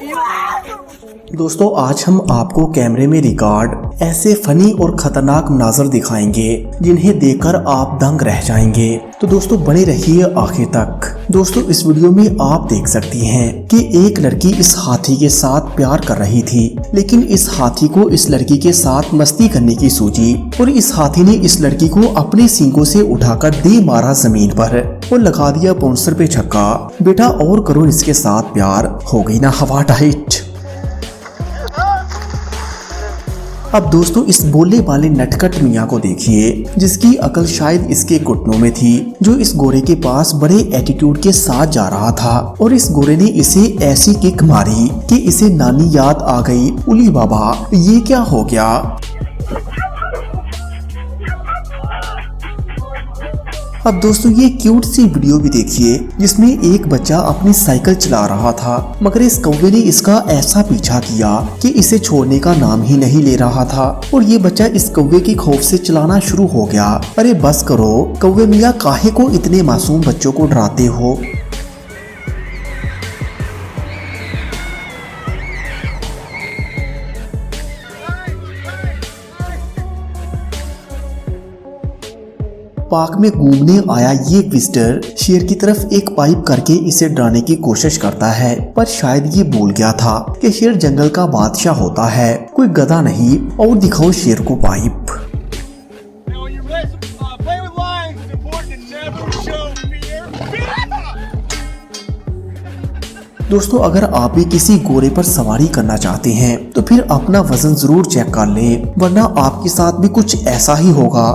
दोस्तों आज हम आपको कैमरे में रिकॉर्ड ऐसे फनी और खतरनाक मनाज़र दिखाएंगे जिन्हें देखकर आप दंग रह जाएंगे। तो दोस्तों बने रहिए आखिर तक। दोस्तों इस वीडियो में आप देख सकती हैं कि एक लड़की इस हाथी के साथ प्यार कर रही थी, लेकिन इस हाथी को इस लड़की के साथ मस्ती करने की सूझी और इस हाथी ने इस लड़की को अपने सींगों से उठाकर दे मारा जमीन पर और लगा दिया बाउंसर पे छक्का। बेटा और करो इसके साथ प्यार, हो गई ना हवा टाइट। अब दोस्तों इस बोलने वाले नटखट मियाँ को देखिए जिसकी अकल शायद इसके घुटनों में थी, जो इस गोरे के पास बड़े एटीट्यूड के साथ जा रहा था और इस गोरे ने इसे ऐसी किक मारी कि इसे नानी याद आ गई। उली बाबा ये क्या हो गया। अब दोस्तों ये क्यूट सी वीडियो भी देखिए जिसमें एक बच्चा अपनी साइकिल चला रहा था, मगर इस कौवे ने इसका ऐसा पीछा किया कि इसे छोड़ने का नाम ही नहीं ले रहा था और ये बच्चा इस कौवे के खौफ से चलाना शुरू हो गया। अरे बस करो कौवे मियाँ, काहे को इतने मासूम बच्चों को डराते हो। पार्क में घूमने आया ये विजिटर शेर की तरफ एक पाइप करके इसे डराने की कोशिश करता है, पर शायद ये भूल गया था कि शेर जंगल का बादशाह होता है, कोई गधा नहीं। और दिखाओ शेर को पाइप। दोस्तों अगर आप भी किसी घोड़े पर सवारी करना चाहते हैं तो फिर अपना वजन जरूर चेक कर लें, वरना आपके साथ भी कुछ ऐसा ही होगा।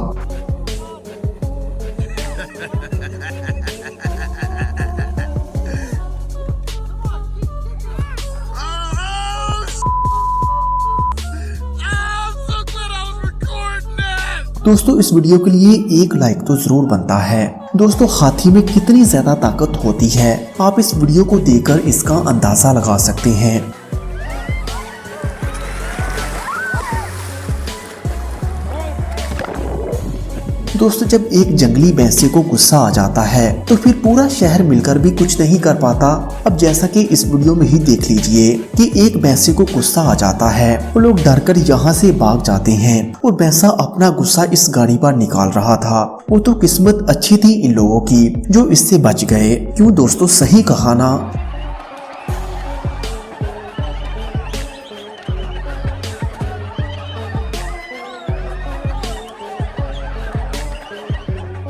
दोस्तों इस वीडियो के लिए एक लाइक तो जरूर बनता है। दोस्तों हाथी में कितनी ज्यादा ताकत होती है आप इस वीडियो को देखकर इसका अंदाजा लगा सकते हैं। दोस्तों जब एक जंगली भैंसे को गुस्सा आ जाता है तो फिर पूरा शहर मिलकर भी कुछ नहीं कर पाता। अब जैसा कि इस वीडियो में ही देख लीजिए कि एक भैंसे को गुस्सा आ जाता है और लोग डरकर यहाँ से भाग जाते हैं और भैंसा अपना गुस्सा इस गाड़ी पर निकाल रहा था। वो तो किस्मत अच्छी थी इन लोगों की जो इससे बच गए। क्यों दोस्तों, सही कहा ना।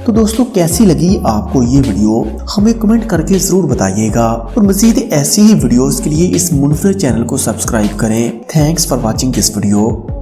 तो दोस्तों कैसी लगी आपको ये वीडियो, हमें कमेंट करके जरूर बताइएगा और मज़ीद ऐसी ही वीडियोस के लिए इस मुनफरिद चैनल को सब्सक्राइब करें। Thanks for watching this video.